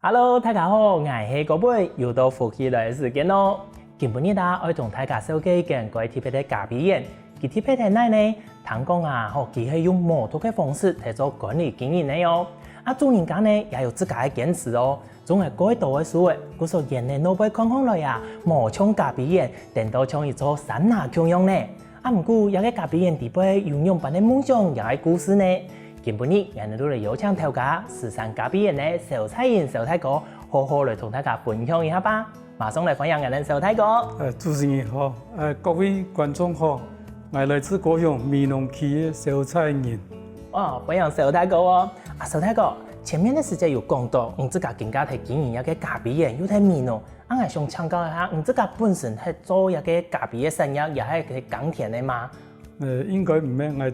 Hello， 大家好，我是高贝，又到福气来的时间咯。今日我同大家介绍一件关于特别的咖啡园。佢特别的内呢，听讲佢係用摩托嘅方式嚟做管理經營嘅哦。主人家呢也有自家嘅堅持哦。總係改道嘅時候，佢說人哋攞杯看看來摩槍咖啡園，等到像一座山下咁樣呢。唔過有個咖啡園地杯有樣般嘅夢想，又係故事呢。今日人哋都嚟邀請頭家時尚咖啡園嘅小蔡英小太哥，好好嚟同大家分享一下吧。馬上嚟歡迎人哋小太哥。主持人好，各位觀眾好，我來自高雄美濃區嘅小蔡英。歡迎小太哥哦。小太哥，前面嘅時間有講到，你自家更加係經營一個咖啡園，又喺美濃。我係想請教一下，你自家本身係做一個咖啡嘅生意，又係耕田嘅嗎？應該唔係，我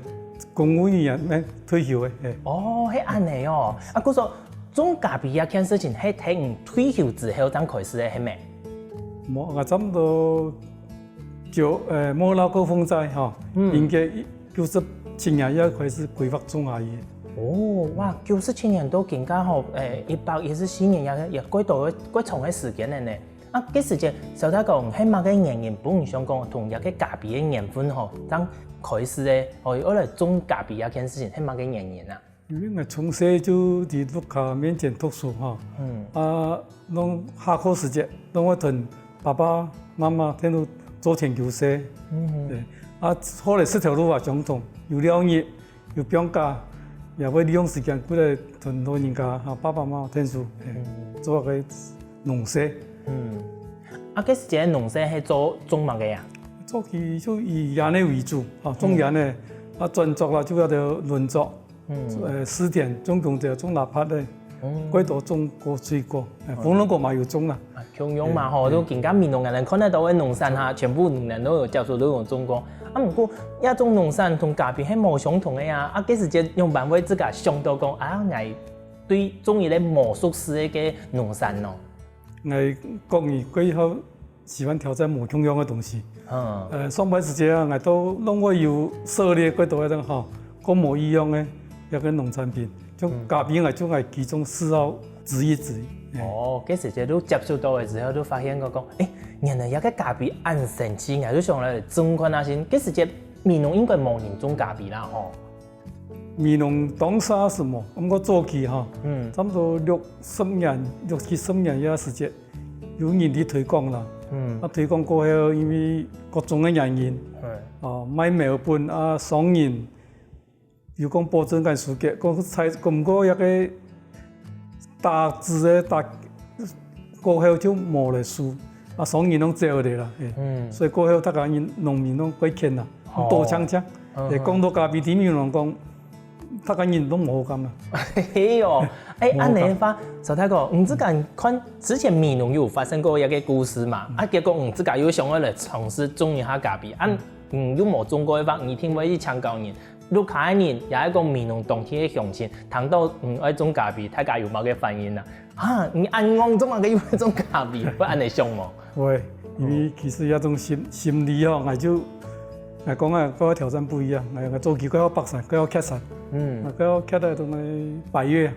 公務員咩退休嘅。係安尼哦。佢說種咖啡一件事情係喺你退休之後才開始嘅，係咪？我差唔多就冇老高風災嚇，應該97年一開始規劃種下嘢。哇！97年都更加好，114年也過到過長嘅時間了呢。嗰時間小太哥係乜嘅原因？本想講同一個咖啡嘅緣分嗬，當開始咧，我嚟種咖啡一件事情係乜嘅原因啊？因為我從細就喺屋企面前讀書嚇，弄下課時間，弄我同爸爸媽媽聽到做田球社，後來這條路相同，有兩業，有標價。也會利用時間過來同老人家爸爸媽媽聽書，做個農舍。嗰時間農舍係做種乜嘅呀？做起就以椰泥為主，種椰泥，專作啦就要到輪作，試田總共就種哪趴咧，幾多種過水果，紅龍果嘛有種啦。強陽嘛都更加美濃人看得到嘅農山下，全部人都有接觸到用種過。唔過一種農產同咖啡係冇相同嘅呀。嗰時間用辦法自家想到講我對中意咧魔術師嘅農產咯。我國語幾好喜歡挑戰冇同樣嘅東西。上班時間我都弄我有涉獵幾多一種個冇一樣嘅一個農產品，就咖啡我就係其中嗜好之一。嗰時間都接觸到嘅時候都發現講原來有個咖啡咁神奇，我就想嚟種看下先。嗰時間美濃應該冇人種咖啡啦，美濃當時是冇，我早期差唔多60年、70年嘅時間，有人哋推廣啦。推廣過後，因為各種嘅原因，買苗本商人又講保證緊數據，講採咁個一個大致嘅大過後就冇嚟數。商人攏走嚟啦，所以過後大家農民攏歸欠啦，多搶搶。講到咖啡店，有人講，大家人都冇咁啦。按你話，小太哥，你自家看之前美濃有發生過一個故事嘛？結果你自家又想要嚟嘗試種一下咖啡，又冇種過嘅話，你聽話去請教人，路卡嘅人也係一個美濃當地嘅鄉親，聽到愛種咖啡，大家有冇嘅反應啊？你按我種乜嘅要種咖啡，不按你想冇？會，因為其實一種心理我就講個挑戰不一樣，我做幾個要北山，佢要喀山，佢要喀到同埋百岳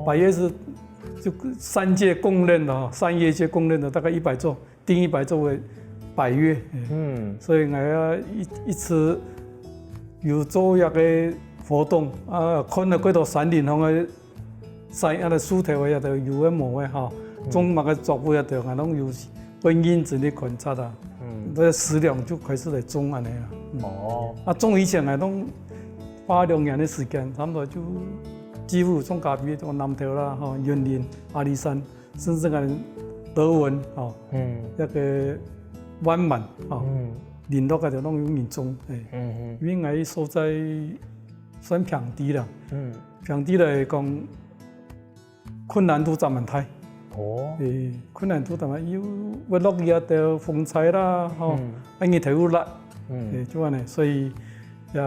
百岳是就3屆公認的商業界公認的大概100座，定100座為百岳，所以我要一次有做一個活動看到幾多山林同嘅山嘅樹頭嘅都有嘅冇嘅種乜嘅作物嘅都我攏有會認真地觀察啦。食量就開始嚟種安尼啦。種以前我攏花2年嘅時間，差唔多就幾乎種咖啡，種南投啦、雲林、阿里山，甚至係德文一個灣滿連落嘅就攏有人種。因為我所在算平地啦，平地嚟講困難度真係大。困難度同埋要會落雨就風災啦，安尼睇好辣，就安尼，所以也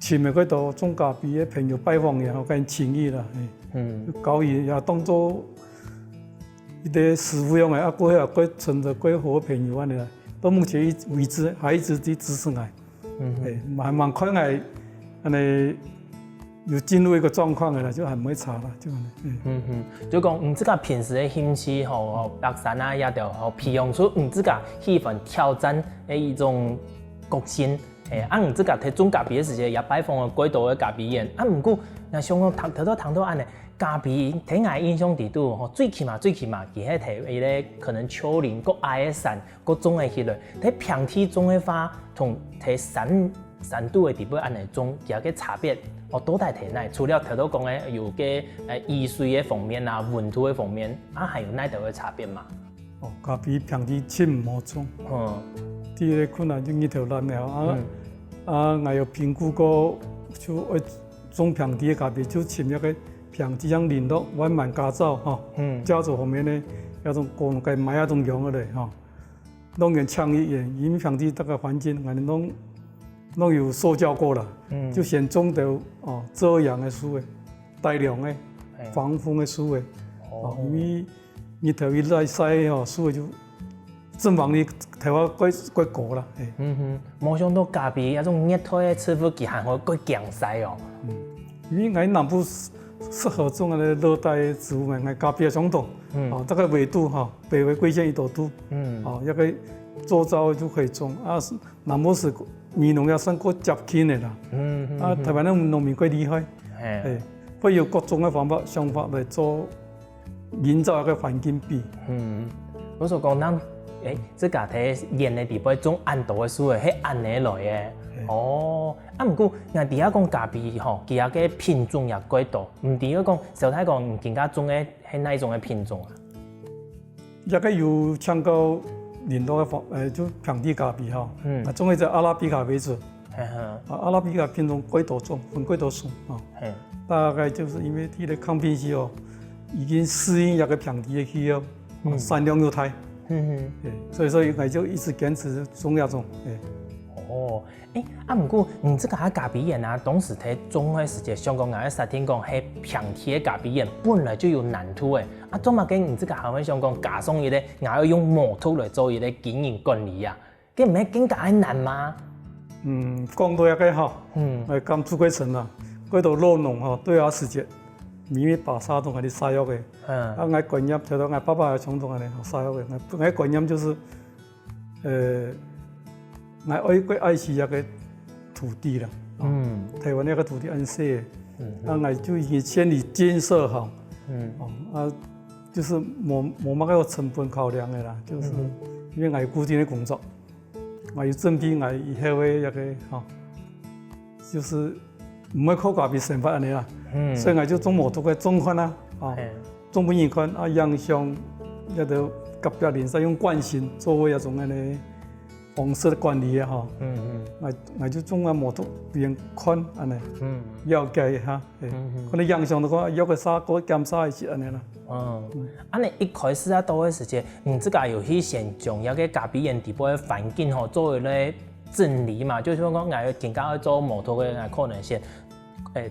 前面嗰度種咖啡嘅朋友拜訪嘅，我跟情誼啦，交易也當做一啲師傅樣嘅，過後佢存在幾好朋友安尼啦，到目前為止還一直在支持我，蠻快我安尼有进入一个状况的了，就很没差了，就就讲这个平时的兴趣吼，白山啊也着吼培养出这个喜欢挑战的一种个性。这个摕种咖啡的时阵也摆放了几道的咖啡宴。不过那像讲谈到安尼，咖啡伫我印象伫拄吼，最起码其迄摕伊咧可能丘陵、各矮的山、各种的迄类，伫平地种的花同摕山度的地方安尼种，有个差别。多大体内，除了头讲的有个雨水的方面啊、温度的方面，还有哪道的差别嘛？咖啡平地深无种。第一个困难就日头烂了我有评估过，就种平地的咖啡，就寻一个平地像林落、缓慢加造家族方面呢，那种公该买那种用的嘞弄点呛一点，因为平地这个环境，我们弄有受教过了，就选种到遮阳的树的、带凉的、防风的树的，因为日头一来晒树的就正往你台湾quite高啦。没想到咖啡那种热带的气候其还会quite强势哦。因为我南部适合种的热带植物嘛，咖啡相同，这个纬度北纬归线1度，那个周遭就可以种南部是米农也算过接近的啦。台湾的农民quite厉害，会有各种的想法来做营造一个环境比。我所讲咱这个喺盐的地方种安度的树的，迄安尼来的。不过，那底下讲咖啡吼，其他个品种也几多。唔除了讲，小太讲更加种的係哪一种的品种啊？也个有抢到领导的就平地咖啡种的只阿拉比卡为主。阿拉比卡品种几多种，分几多种大概就是因为它的抗病期已经适应那个平地的气候，产量又大。所以说我就一直坚持种那种。不过这个咖啡园当时在种的时间，香港人在听讲，迄平地的咖啡园本来就有难度的。怎么跟这个还会香港加上伊咧，也要用模土来做伊咧经营管理啊？佮唔系更加难吗？讲到一个刚出过程啦，嗰度老农对时节。因为把沙东係啲沙藥嘅，我觀念睇到我爸爸係傳統嘅沙藥嘅，我觀念就是，我愛惜一個土地啦，台灣一個土地很細，我就已經先嚟建設好，就是冇乜個成本考量嘅啦，就是因為我有固定嘅工作，我有準備我以後嘅一個就是唔會靠咖啡生活安尼啦。所以我就種毛土嘅種款種本葉款養上一度隔壁鄰舍用慣性作為一種嘅方式管理我就種毛土變寬安尼，要計可能養上的話要個沙個減沙一些安尼啦。你一開始到嘅時間，這個有去先將一個咖啡園地部嘅環境作為咧整理嘛，就是講我要更加做毛土嘅可能性。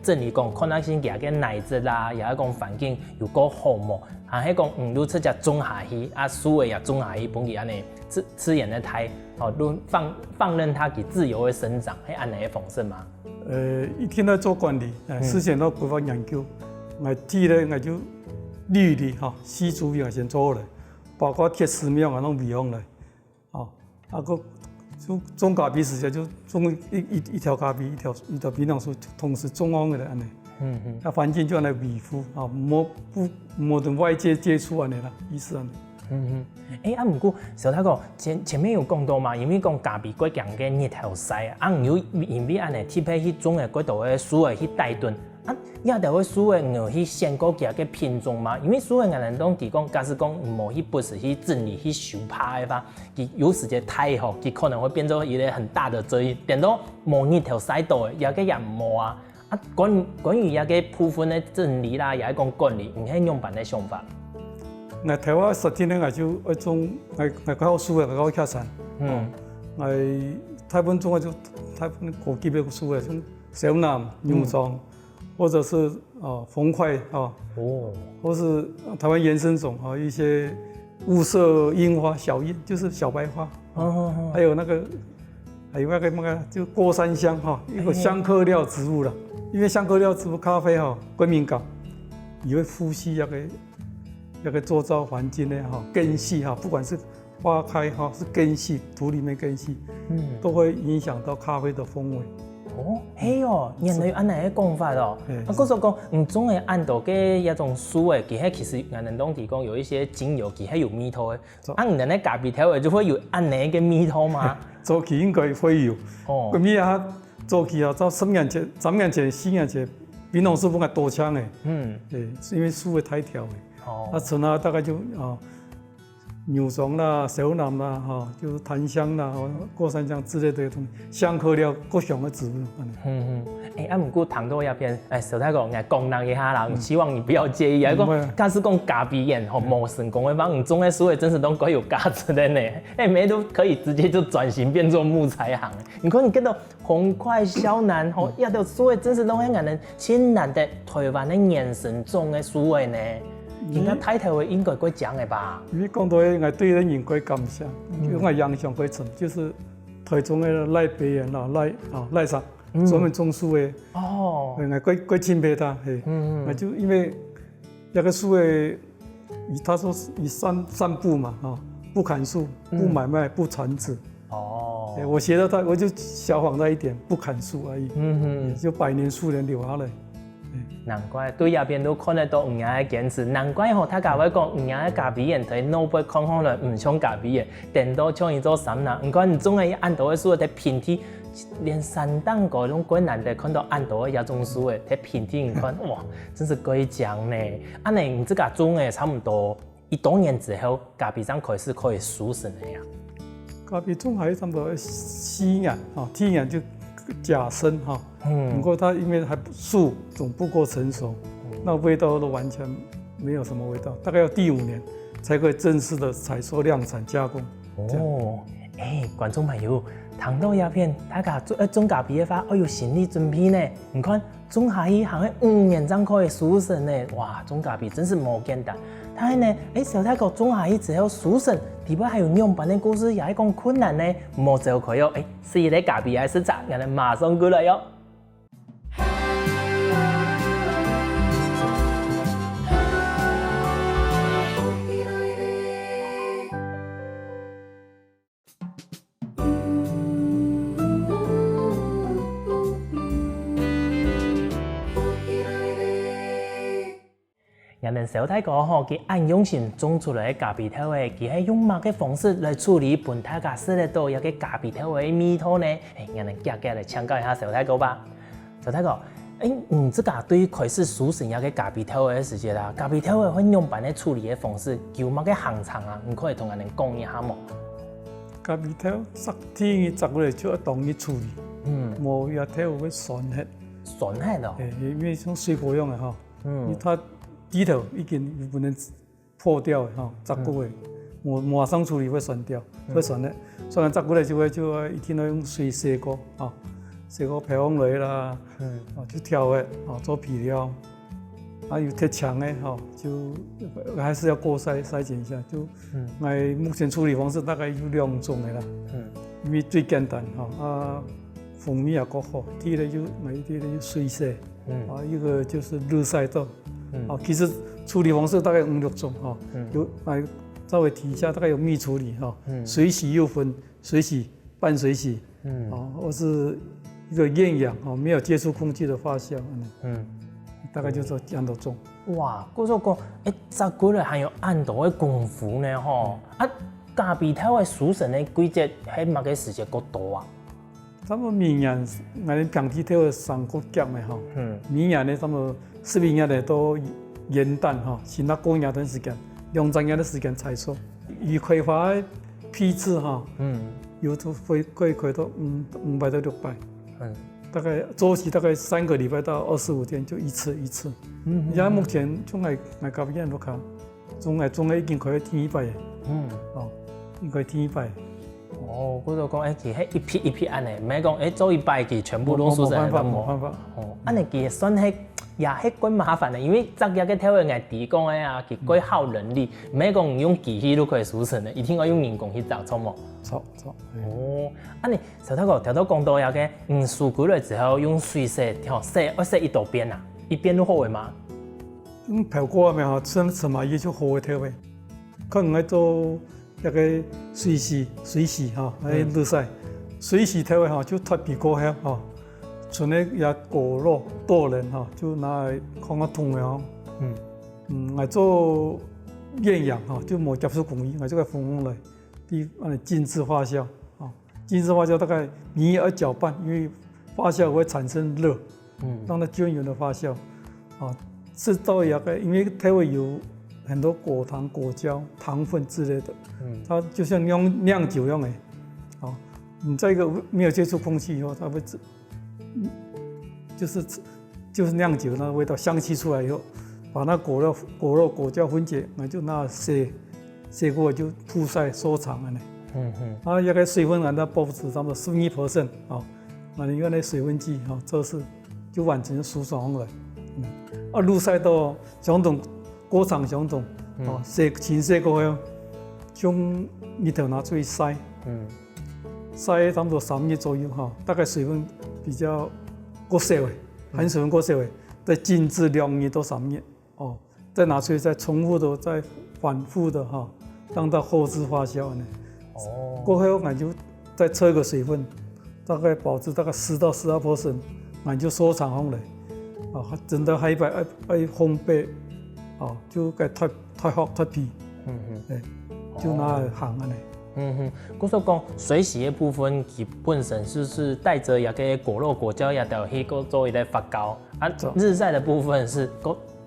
整理講，可能先夾個奶質啦，也講環境有個好無，係講如此只種下去，樹也種下去，本地安尼自然的胎，放任它給自由的生長，係安尼嘅方式嘛。一天在做管理，事前都規劃研究，我睇咧我就綠地四株我先做嚟，包括鐵絲苗我攏備用嚟，個。就種咖啡時就種一條咖啡一條檳榔樹，同時種好嘅安尼。環境就安尼維護冇同外界接觸安尼啦，意思安尼。不過小太哥前面有講到嘛，因為講咖啡過強嘅日頭曬有因為安尼特別去種嘅嗰度嘅樹嘅去帶頓。也就會樹嘅有去選過幾個品種嘛，因為樹嘅人都講，假使講冇去不是去整理去修拍的話，佢有時間太好，佢可能會變做一個很大的責任。變到冇日頭曬到嘅，也個也冇啊。關於一個部分的整理啦，也講管理，唔係用辦的想法。我台灣實踐咧，我就一種我搞樹嘅，我搞客山。我台灣種嘅就台灣高級嘅樹嘅，像小南、牛莊。或者是紅檜或是台灣原生種一些霧社櫻花、小櫻就是小白花，還有那個还有那个就过山香哈，一个香科料植物了。因为香科料植物咖啡哈，过敏感，也会呼吸那个周遭环境的哈根系哈，不管是花开哈是根系，土里面根系，都会影响到咖啡的风味。哦，嘿哦，原来安尼个讲法哦。啊，故说讲，种的按道嘅一种树诶，其实人哋当地讲有一些精油，其实有味道嘅。啊，人哋咖啡调的就会有安尼个味道吗？早期应该会有。哦。咁咪啊，早期啊，到10年前、3年前、4年前，槟榔树本来多枪诶。对，是因为树会太调诶。哦。啊，剩啊大概就牛松啦、小楠啦，就是檀香啦、过山香之类的东西，香科料各项的植物。不过糖豆鸦片，小太哥，讲人一下啦，希望你不要介意啊。讲，假使讲咖啡园无成功的话，种的树真是都怪有价值的呢。没都可以直接就转型变做木材行。你看你见到红块、小楠，也都树真是拢喺人千难的台湾的原生种的树呢。应该太头应该过奖的吧？你讲到应该对人应该感谢，应该印象会深，就是台中的赖北人啦，赖上专门种树的哦，应该过钦佩他，那就因为那个树的，他说以三不嘛，不砍树，不买卖，不传子。哦，我学到他，我就效仿他一点，不砍树而已，就百年树人留下来。难怪对那边都看得到5年的坚持，难怪他讲5年的咖啡园对诺贝康康人唔像咖啡园，电脑像一座山呐。唔管你种的按道的树在平地，连山蛋糕拢quite难得看到按道的那种树在平地，你看哇，真是过奖呢。安尼你这个种的差不多多年之后，咖啡上开始可以熟成的呀。咖啡种还差不多4年，7年就假生哈。不过它因为树总不够成熟，那味道都完全没有什么味道，大概要第5年才可以正式的采收、量产、加工。哦，观众朋友，糖豆鸦片，大家种咖啡的话，要有心理准备呢。你看，种下去还会5年才可以熟成呢。哇，种咖啡真是冇简单。但是呢，小太哥种下去之后熟成，底部还有两班的故事，也係講困難呢，冇走開喲。是一個咖啡嘅市場，我哋馬上過來喲。人哋小太哥佢按用心種出來嘅咖啡豆嘅，佢係用乜嘅方式來處理本大家食得到一個咖啡豆嘅味道呢？人哋夾夾嚟請教一下小太哥吧。小太哥，這個對於開始熟成一個咖啡豆嘅時節啦，咖啡豆會用乜嘅處理嘅方式，有乜嘅行程啊？你可以同人哋講一下冇？咖啡豆天摘過來就要當去處理，冇葉頭會酸血。酸血咯？因為像水果用嘅哈，因為它底頭已經不能破掉的哈，摘過來，馬上處理會酸掉，會酸的。酸完摘過來就一定要用水洗過啊，洗過培養類啦，就挑的做皮料，有鐵牆的就還是要過篩檢一下。就目前處理方式大概有2種的啦，因為最簡單風味也夠好。第一個就水洗，一個就是熱曬豆。其實處理方式大概5、6種有稍微提一下，大概有蜜處理水洗又分水洗、半水洗，或是一個厭氧沒有接觸空氣的發酵，大概就是這樣多種。哇，嗰種講摘過來還有按道嘅功夫呢咖啡豆嘅熟成嘅季節喺乜嘅時節夠多啊？差不多明年我哋平地頭上個夾嘅明年呢差不多11年的都元旦先到過年段時間，2、3年的時間採收。已開發的批次有都會開到500到600，大概周期大概3個禮拜到25天就一次。而家目前種喺咖啡園都看，種已經可以天100，應該天100。哦，嗰度講其實一批一批按呢，唔係講做100期全部都熟成，冇辦法。按呢其實算係也係幾麻煩的，因為昨日嘅體位係提供嘅啊，佢幾耗人力，唔係講用機器都可以完成的，一定要用人工去做錯冇？錯。哦，啊你頭頭講到有嘅，數據嚟之後用水洗，洗一道邊啊，一邊都好嘅嘛？漂過咪嚇，真什麼嘢就好嘅體位，可能係做一個水洗嚇，喺日曬，水洗體位嚇就脫皮過後嚇。剩的也果肉多人哈，就拿來放個桶了。我做厭氧哈，就冇接觸工藝，我這個風來，啲靜置發酵啊，靜置發酵大概你要攪拌，因為發酵會產生熱，讓它均勻的發酵啊，製造一個，因為它會有很多果糖、果膠、糖分之類的，它就像釀酒一樣啊，你在一個沒有接觸空氣以後，它會就是釀酒那個味道，香氣出來以後，把那果肉、果膠分解，我就拿洗過就曝曬收藏了呢。啊，一個水分按照保持差不多11%啊，那你用那水分計啊，測試就完全舒爽了。啊，日曬到相同過長相同，啊，清洗過後，將裡頭拿出去曬，曬差不多3日左右哈，大概水分比較過少的，含水分過少的，再靜置2日到3日，哦，再拿出去再重複的再反覆的哈，讓它後置發酵呢。哦，過後我就再測個水分，大概保持大概10到12%，我就收藏好了。啊，真的還要烘焙，啊，就該脫殼脫皮，就拿來行啊呢。嗰所講水洗嘅部分，佢本身就是帶着一個果肉果膠，也都去做一個發酵。啊，日曬的部分是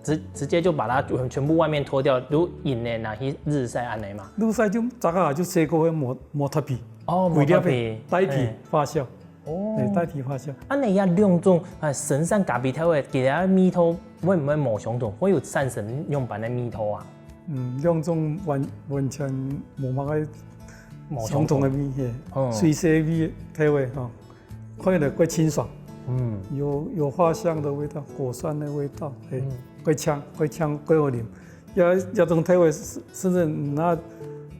直接就把它全部外面脫掉，如引嚟拿去日曬安尼嘛。日曬就早下就洗過去磨脫皮，哦，磨脫皮，代替發酵。哦，代替發酵。啊，你也兩種生產咖啡豆嘅其他米頭會唔會冇相同？會有產生樣板嘅米頭啊？兩種完全冇乜個相同嘅米嘅，水洗米豆味哈，看起來更清爽。有花香的味道，果酸的味道，更香，更好飲。有種豆味甚至拿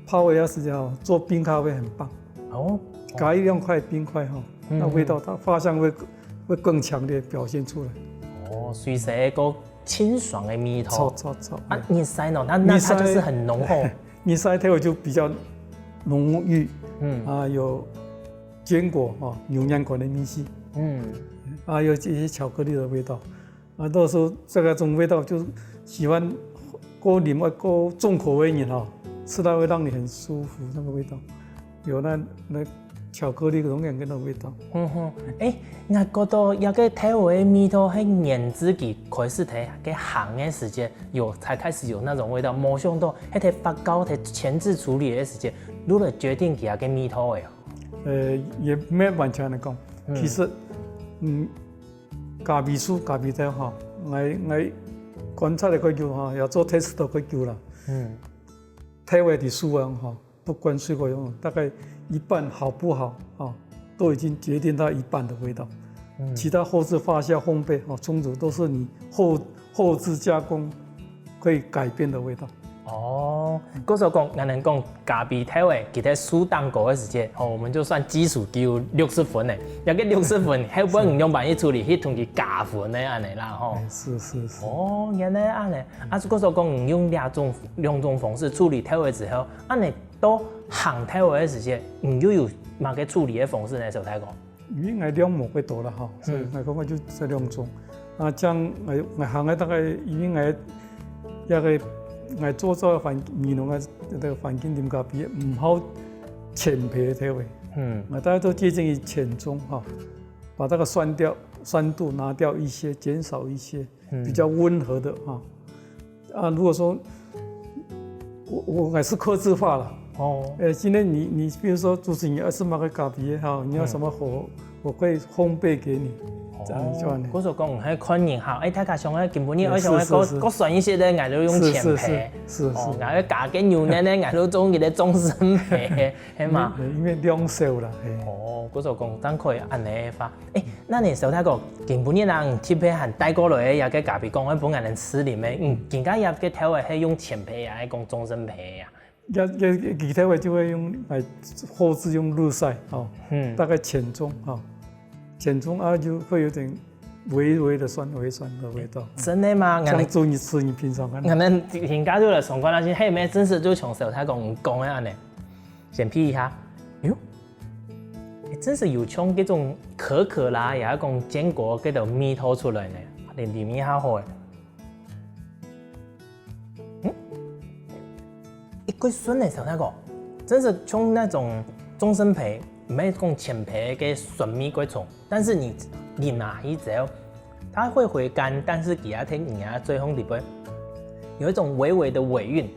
泡威爾士叫做冰咖啡很棒。哦，加一兩塊冰塊哈。那味道，它花香會更強烈表現出來。哦，水洗一個清爽的米頭。錯。啊，日曬呢？那它就是很濃厚。日曬它就比較濃郁。啊，有堅果啊，牛奶果的米系。啊，有這些巧克力的味道。啊，到時候這種味道就喜歡過飲過重口味飲哈，吃到會讓你很舒服，那個味道有那巧克力嗰種嘅味道。我覺得一個體味米頭喺研製期開始睇嘅行嘅時間，才開始有那種味道。冇想到喺睇發酵、睇前置處理嘅時間，如果決定佢嘅米頭嘅。也沒完全嚟講，其實咖啡樹、咖啡豆哈，我觀察嚟個叫哈，要做 test 都個叫啦。體味的樹啊哈，不管水果用，大概一半好不好啊，都已經決定它一半的味道。其他後置發酵、烘焙啊、沖煮都是你後置加工可以改變的味道。哦，嗰時候講，我能講咖啡豆味，其實數蛋糕嘅時間，我們就算基礎叫60分嘅，有個60分，還不能用辦法處理，去同佢加分嘅安尼啦，吼。是。哦，原來安尼，啊，嗰時候講用兩種方式處理豆味之後，安尼到烘豆味嘅時間，又有乜個處理嘅方式呢？小太講。因為量冇幾多啦，哈，所以我講我就這兩種。啊，將我烘嘅大概因為一個。我做環境環境點咖啡唔好淺焙嘅味，我大家都接近於淺中哈，把這個酸度拿掉一些，減少一些，比較溫和的哈。啊，如果說我還是客製化了，今天你比如說主持人20碼個咖啡也好，你要什麼我可以烘焙给你，这样就安尼。我说讲，迄看人好，大家上个根本你爱上个各选一些的，俺都用浅焙，是，俺个加个牛奶呢，俺都中意的终身焙，系嘛？因为两手啦，我说讲，咱可以按尼发。那你手太个根本你人铁焙含带过来，也个咖啡讲，我本来能吃里面，人家也个调的系用浅焙啊，还讲终身焙呀。其他的就会用来后置用日晒，大概浅中浅中啊就会有点微微酸的味道。真的吗？像做你吃你平常看。我们人家就来上关那些，嘿咩真是就从手太讲讲的安尼，先 P 一下，哟，真是有从这种可啦，也讲坚果这种蜜头出来呢，连里面好好诶。一个酸的手太个，真是从那种终身焙，没讲浅焙嘅酸蜜嗰种，但是你拿一之后，它会回甘，但是给它听你啊最后里边有一种微微的尾韵，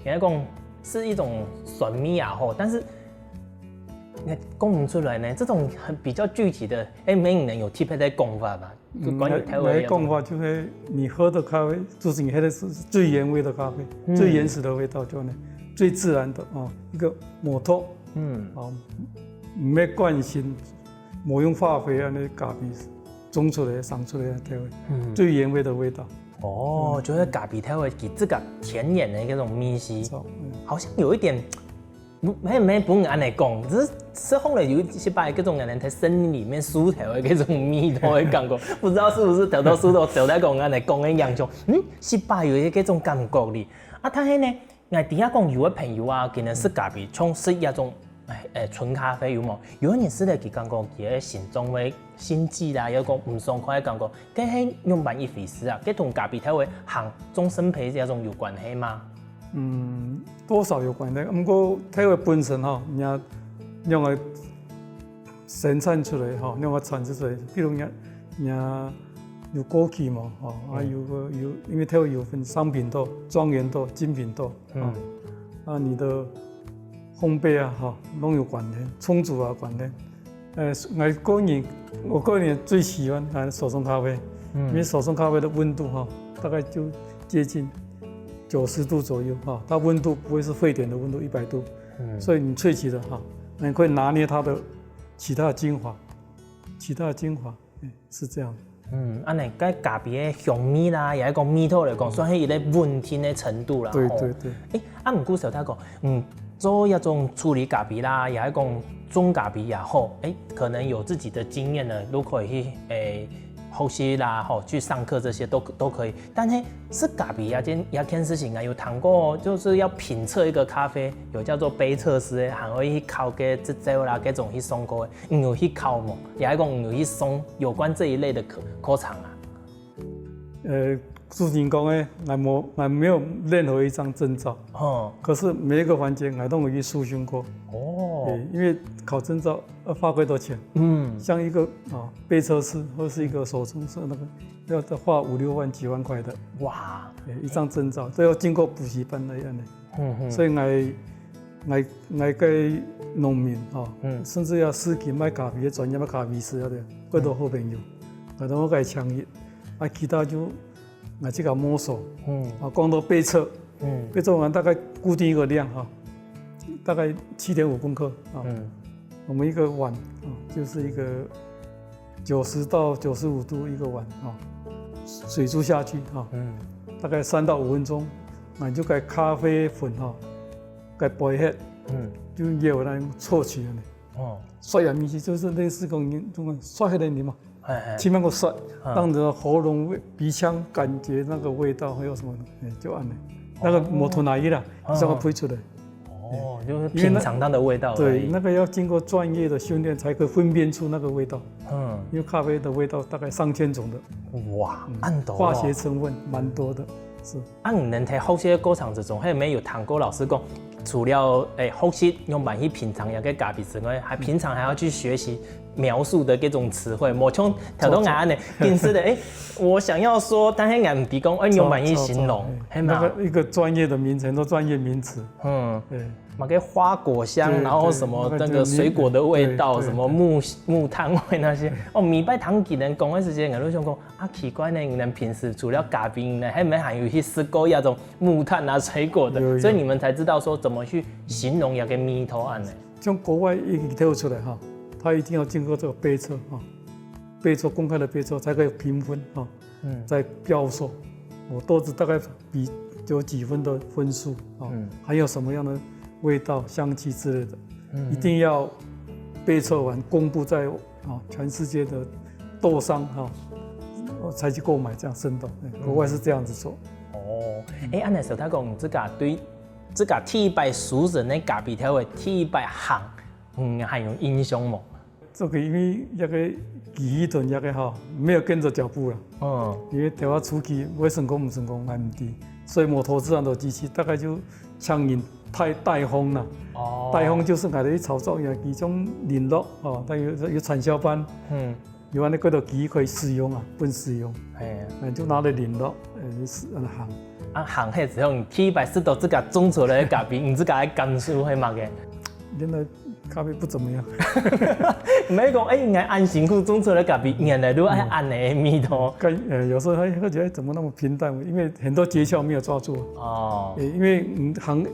人家讲是一种酸蜜啊吼，但是你讲不出来呢，这种很比较具体的，没人有特别的讲法吧？关于台湾的讲法就是你喝的咖啡，就是你喝的是最原味的咖啡，最原始的味道就呢。最自然的一个摩托，没惯性，没用化肥啊那咖啡种出来、长出来的调味，最原味的味道。就是咖啡调味给这个甜点的那种米系，好像有一点，没不能按来讲，只是后来有一些把各种人在森林里面薯条的那种米都会感觉，不知道是不是调到薯条调在讲按来讲的样种，是把有一个种感觉哩。他迄呢？我底下讲有的朋友啊，可能是咖啡从是一种纯咖啡有冇？有的人是咧，佢讲讲佢嘅心中的心悸啦，有個唔爽快嘅感覺，佢係用辦一回事啊，佢同咖啡調味行終身焙這種有關係嗎？多少有關係。不過調味本身人用來生產出來用來產出來，比如人有枸杞嘛，因為調味有分商品豆、莊園豆、精品豆，你的烘焙啊，都有關聯，沖煮啊關聯。我個人最喜歡手沖咖啡，因為手沖咖啡的溫度大概就接近90度左右，它溫度不會是沸點的溫度100度，所以你萃取的你可以拿捏它的其他的精華，是這樣。安尼個咖啡的香味啦，也一個味道來講，算係一個溫甜的程度啦。對。唔過時候睇講，做一種處理咖啡啦，也一個種咖啡也好，可能有自己的經驗呢，都可以去後期啦，去上課這些都可以。但是咖啡一件事情啊，有談過，就是要品測一個咖啡，有叫做杯測試，還會去考嘅執照啦，各種去送過，有去考嘛，也係講有去送有關這一類的課程啊。主持人講我沒有任何一張證照，可是每一個環節我都有去諮詢過。因為考證照要花幾多錢？像一個杯測試或是一個手沖是那個要花5-6萬、幾萬塊的。哇！一張證照都要經過補習班那樣的。所以我嘅農民甚至要司機賣咖啡嘅專業嘅咖啡師嗰啲，幾多好朋友，我都我嘅倡議。其他就我這個摸索，講到杯測，杯測完大概固定一個量大概7.5公克我們一個碗就是一個90到95度一個碗水煮下去大概3到5分鐘，你就該咖啡粉該焙下，就要那萃取的刷牙米就是類似講刷下來的嘛，起碼個刷，讓你的喉嚨、鼻腔感覺那個味道還有什麼就按那個摩托拿一啦，這個配出來。就是品嘗它的味道。對，那個要經過專業的訓練才可以分辨出那個味道。因為咖啡的味道大概3000種的。哇，化學成分蠻多的。是。你能睇後期的過程之中，係咪有談過老師講，除了後期用慢去品嘗一個咖啡之外，還平常還要去學習描述的各种词汇，莫像条到眼呢，平时的我想要说，但是眼比讲用满意形容，那个一个专业的名词，很多专业名词，对。嘛个花果香，然后什么那个水果的味道，什么木炭味那些，米拜堂吉人讲的时间，我都想讲啊，奇怪呢，你们平时除了咖啡呢，还没含有一些石膏那种木炭啊、水果的，所以你们才知道说怎么去形容那个米头案呢。像国外一跳出来哈，它一定要经过这个杯测哈，杯测公开的杯测才可以评分哈，再标售，我豆子大概比有几分的分数啊，还有什么样的味道、香气之类的，一定要杯测完公布在全世界的豆商才去购买这样生豆。国外是这样子做。按那时候他讲，这个对这个第一摆熟人的咖啡条的第一摆行，还有印象吗？这个因为那个第一顿那个没有跟着脚步了。因为台湾初期会成功不成功还唔知，所以摩托自然的机器大概就呛引。太带风了，带风就是我哋炒作也几种联络但有产销班，有安尼嗰度机可以使用本使用，就拿来联络，行。行迄时候，第一摆是到这个种出来的咖啡，你这个甘肃会嘛个？原来咖啡不怎么样。没讲应该按辛苦种出来的咖啡，原来都爱按的米头。有时候会觉得怎么那么平淡，因为很多诀窍没有抓住。因为行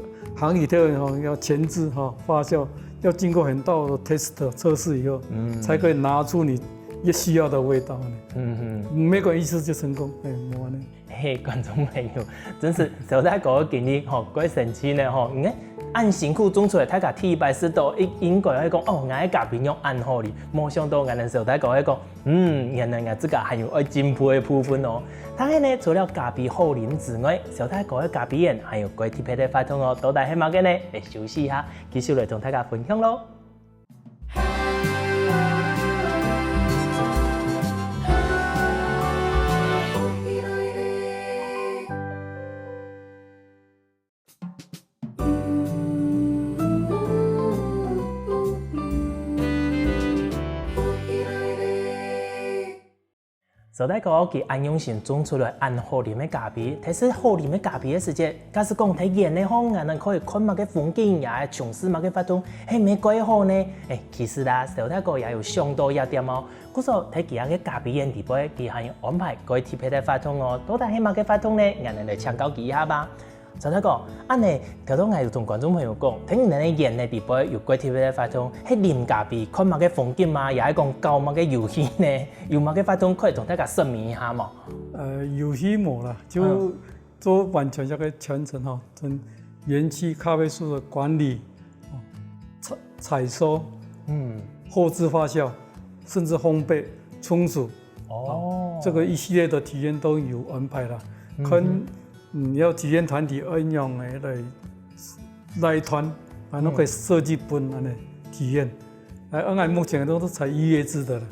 里头要前置发酵，要经过很多的 test 测试以后，才可以拿出你需要的味道。没管一次就成功，没完了。观众朋友，真是小太哥给你鬼神奇呢你看按辛苦种出来，大家第一摆是都应该讲我的咖啡用按好哩，没想到俺的小太哥讲，原来俺这个还有爱进步的部分哦。他呢除了咖啡好啉之外，小太哥的咖啡园还有贵特别的发通哦，到底係乜嘅呢？嚟休息一下，繼續嚟同大家分享咯。小太哥佢按用心种出来按好啉的咖啡，但是好啉的咖啡的时节，假使讲睇远的方，俺可以看乜嘅风景，也从事乜嘅活动，係咪鬼好呢？其实啦，小太哥也有上多一點哦。故說睇其他嘅咖啡園地杯，佢還有安排佢特別嘅活動哦。到底係乜嘅活動呢？俺哋嚟請教佢一下吧。小太哥，按呢頭先我同觀眾朋友講，睇人哋園嘅地杯有貴特別嘅活動，係啉咖啡看乜嘅風景嘛，也係講搞乜嘅遊戲呢？有乜嘅活動可以同大家說明一下嘛？遊戲冇啦，就做完全一個全程從園區咖啡樹的管理、採收、後置發酵，甚至烘焙、沖煮，這個一系列的體驗都有安排啦。要體驗團體應用來團，都可以設計本安尼體驗。我目前都是採預約制的啦。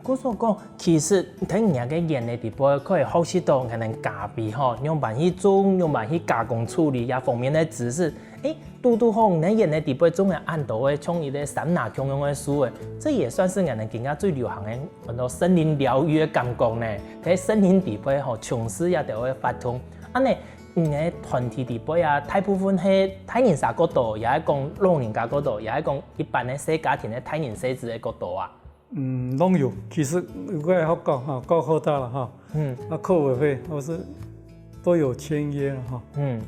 我所講，其實睇人家嘅園嘅地杯，可以學習到可能咖啡用辦去種，用辦去加工處理也方面嘅知識。嘟好，你園嘅地杯種嘅按到嘅，從伊個三拿共用嘅樹嘅，這也算是人哋今家最流行嘅很多森林療癒嘅感覺呢。睇森林地杯從事也就會發通。安尼，嘅團體地杯大部分係大人社角度，也係講老人家角度，也係講一般嘅小家庭嘅大人細子嘅角度啊。都有，其實如果係好搞好大了客委會或是都有簽約了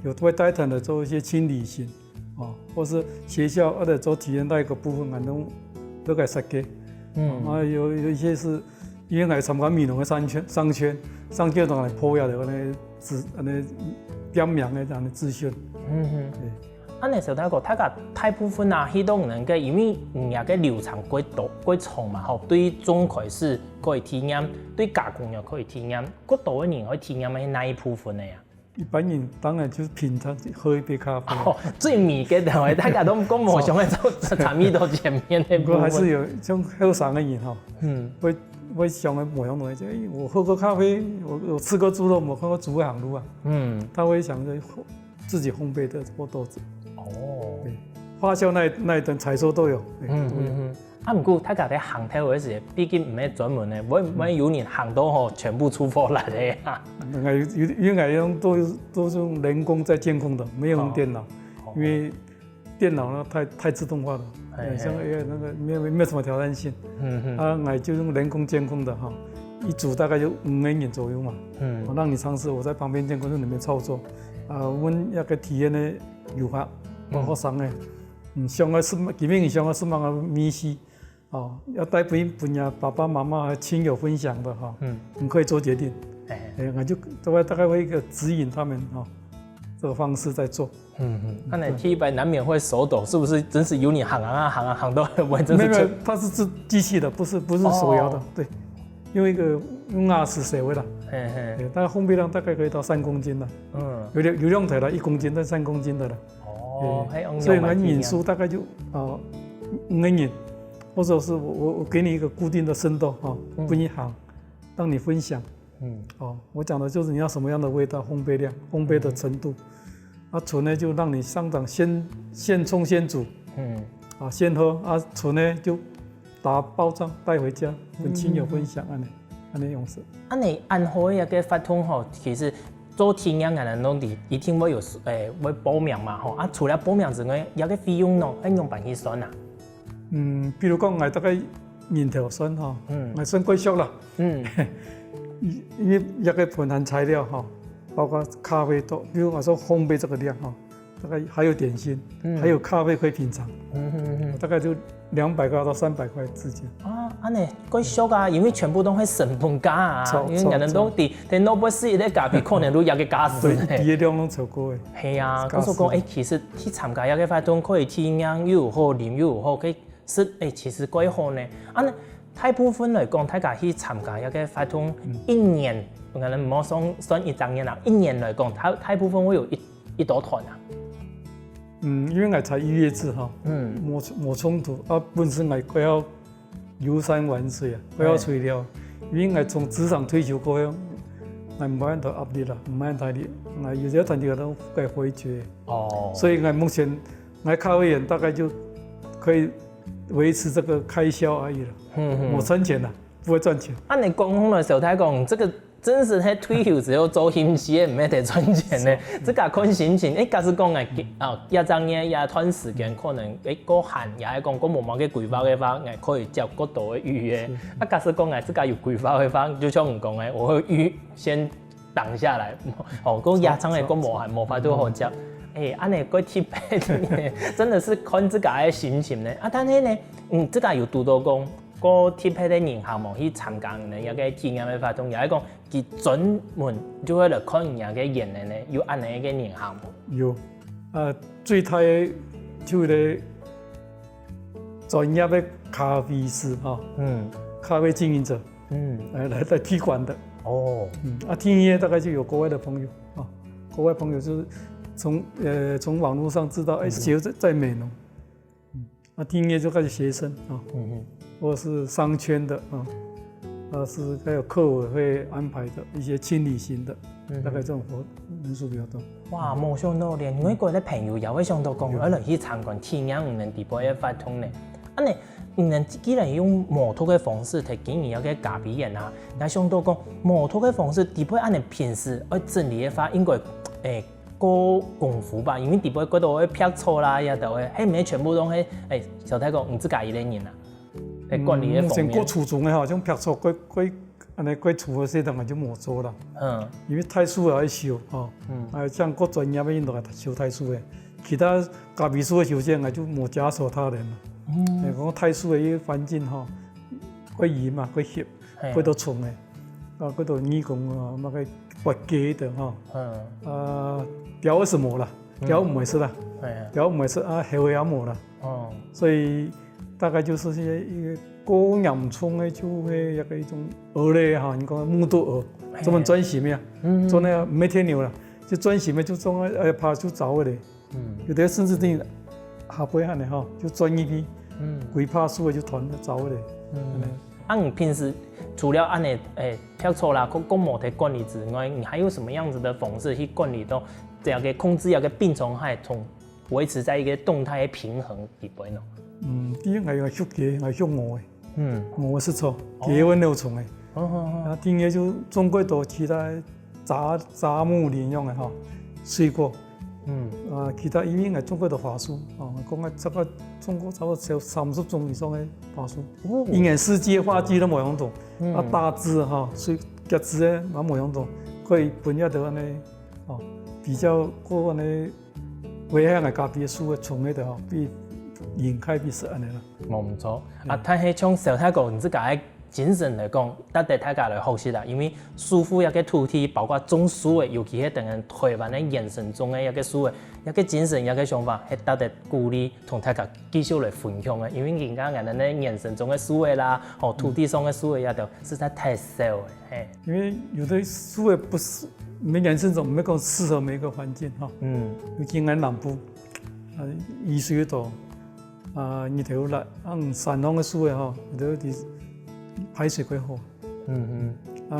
有會帶團的做一些輕旅行或是學校或者做體驗那一個部分，都可以設計。有一些是因為參加美濃嘅商圈同埋鋪下嚟表明嘅這樣的資訊。安尼小太哥，大部分迄種人嘅，因為人家嘅流程過長嘛，對種開始可以體驗，對加工又可以體驗，過多嘅人可以體驗係哪一部分嘅呀？一般人當然就是品嘗喝一杯咖啡。最味嘅就係大家都講冇想喺做產品到前面嘅部分。不過還是有像後生嘅人會想嘅模樣東西，我喝過咖啡，我吃過豬肉，我喝過豬行路他會想着自己烘焙的或豆子。對，發酵那一段採收都有。啊，不过大家在行头的时候，毕竟唔係專門的，唔有人行到吼全部出貨來的呀。因為用都是用人工在監控的，沒有用電腦，因為電腦呢太自動化了，像那個沒有什麼挑戰性。我就用人工監控的哈，一組大概就5美元左右嘛。我讓你嘗試，我在旁邊監控室裡面操作。我一個體驗的遊客，包括上嘅，上個基本上是那個密西。要帶俾爸爸媽媽和親友分享的哈，你可以做決定，我就大概會一個指引他們這個方式在做。那你踢板難免會手抖，是不是？真是有你行到我真是。沒有，它是機器的，不是手搖的，對，用一個用20水位的，但烘焙量大概可以到3公斤的，有兩台的1公斤到3公斤的了。所以我飲數大概就5美元。或者是我給你一個固定的深度不一行，讓你分享。我講的就是你要什麼樣的味道，烘焙量、烘焙的程度。醇呢就讓你上場現沖現煮，先喝醇呢就打包裝帶回家，跟親友分享安尼用式。你按好一個法通吼，其實做體驗嘅人攏啲一定會有會報名嘛吼。除了報名之外，有個費用喏，係用辦去算啊。比如講我大概年頭算哈，我算貴俗啦。因為一個盤含材料哈，包括咖啡豆，比如我說烘焙這個量哈，大概還有點心，還有咖啡可以品嘗，大概就200塊到300塊之間。安尼貴俗啊，因為全部都係成本價啊，因為人都啲老闆事咧價比可能都有個價錢。對，啲量都超高嘅。係啊，咁所以講其實去參加一個活動可以體驗又有好，飲又有好，可以。是其實幾好呢。大部分來講，大家去參加一個活動，一年，可能唔好算一整年啦。一年來講，大部分會有一多團啊。因為我才1月制哈，冇衝突本身我快要遊山玩水啊，快要退了。因為我從職場退休過後，我唔按頭壓力啦，唔按太力，我有些團體都該回絕。所以我目前我咖啡園大概就可以維持這個開銷而已了，我賺錢了，不會賺錢。你講的時候，他講這個真是喺退休之後做興趣，唔係得賺錢的。這個看心情，假使講一陣嘢一段時間，可能個閒也係講個冇乜嘅規劃嘅話，可以照嗰度嘅預嘅。假使講這個有規劃嘅話，就像唔講嘅，我會預先擋下來。個夜場嘅個冇法都好接。安尼個貼配真的是看自家的心情呢。但係呢，自家有拄到講個貼配的人項目去參加呢，有個體驗的活動，又係講佢專門就會來看人家嘅演員呢，有安尼一個人項目。有，最大就係專業的咖啡師咖啡經營者，來推廣的。聽音樂大概就有國外的朋友國外朋友就是。從網絡上知道，學在美濃，聽音樂就開始學生或者是商圈的是還有客委會安排的一些輕旅行的，大概這種人數比較多。哇，冇想到連外國的朋友也會想到講，可能去參觀體驗唔能直播嘅發通呢。你唔能既然用摩托嘅方式嚟經營一個咖啡園啊，但想到講摩托嘅方式，直播按你平時要整理嘅話，應該個功夫吧，因為地波嗰度會劈錯啦，也就會，唔係全部都係，小太講唔知家己啲人啊，管理嘅方面。過初中嘅吼，種劈錯，安尼過厝嘅時陣就冇做啦。因為太師也要修，像過專業嘅印度係修太師嘅，其他咖啡師嘅修線就冇假手他人啦。講太師嘅依個環境吼，過嚴嘛，過協，過到重嘅，過到義工啊，乜嘅挖機的雕是冇啦，雕唔會識啦，雕唔會識後尾也冇啦。所以大概就是一個高岩葱嘅就會一種鵝類哈，你講木豆鵝，專門專心嘅，做那個沒天牛啦，就專心嘅就種爬就找嘅咧，有啲甚至啲下背下嚟哈，就專一批，鬼爬樹嘅就團找嘅咧。你平時除了按你跳錯啦，個模體管理之外，你還有什麼樣子的方式去管理到這樣嘅控制，一個病蟲害從維持在一個動態的平衡底部呢？第一我属鸡，我属鹅的，鹅是错，鸡我牛虫的。啊，第二就中国多其他杂木林用的哈，水果。其他因为中国的花树，讲这个中国差不多有30种以上的花树，因为世界花季都冇样多，大枝哈，所以叶子咧冇样多，可以分一到安尼，比较过安尼，危害嘅咖啡树嘅虫喺度，比引开比是安尼啦。冇唔错，但係從小太個，你自家精神嚟講，得大家來學習啦，因為師傅一個土地，包括種樹嘅，尤其係等人台灣嘅原生種嘅一個樹嘅，一個精神，一個想法，係得鼓勵同大家繼續來分享嘅，因為人家人哋原生種嘅樹嘅啦，土地上嘅樹嘅也都實在太少嘅。因為有的樹嘅不是每原生種，唔係講適合每個環境哈。尤其喺南部，雨水多，日頭熱，山上嘅樹嘅哈，有啲排水quite好，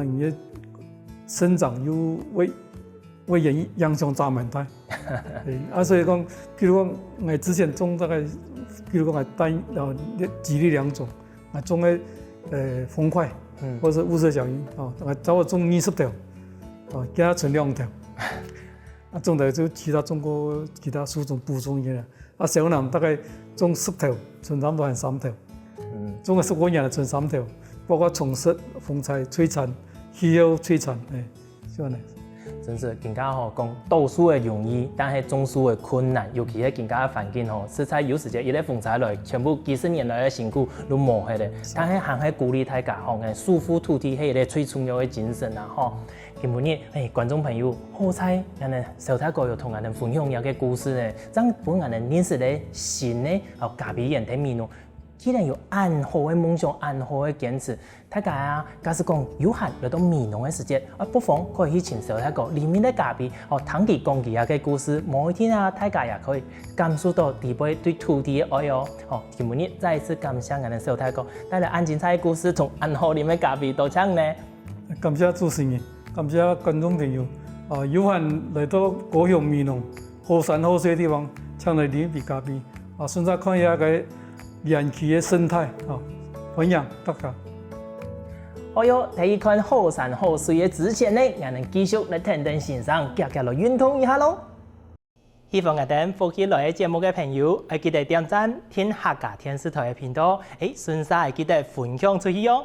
你的生長又為人影響真蠻大，所以講，譬如講我之前種大概，譬如講我舉例2種，我種嘅紅檜，或者烏色小櫻，我找我種20條，給它存2條，種的就其他中國其他樹種補充一下，小南大概種10條，存差不多3條，種嘅15年存3條。包括蟲虱、風柴、摧殘、氣候摧殘，就咁樣。真是更加講讀書嘅容易，但係種樹嘅困難，尤其係更加嘅環境實在有時間一啲風柴來，全部幾十年來嘅辛苦都磨下嚟。但係還係鼓勵大家嘅舒服土地係一個最重要嘅精神啊！今日觀眾朋友，好彩人哋小太哥又同人哋分享有個故事咧，讓本人哋認識咧新嘅咖啡園嘅面咯。既然有暗好嘅夢想、暗好嘅堅持，大家假使講有閒嚟到美濃嘅時節，不妨可以去請小太哥裡面嘅咖啡，聽佢講佢嘅故事，每一天大家也可以感受到弟輩對土地嘅愛哦。今日再一次感謝我哋小太哥帶來安精彩嘅故事，從暗好裡面嘅咖啡到搶呢。感謝主持人，感謝觀眾朋友，有閒嚟到高雄美濃好山好水嘅地方，搶嚟飲杯咖啡，順便看一下個園區嘅生態，歡迎大家。好喲，睇看好山好水嘅之前呢，我哋繼續嚟聽聽先生夾嚟運動一下咯。希望我哋歡喜來節目嘅朋友，記得點讚天客家電視台嘅頻道，順勢記得分享出去喲。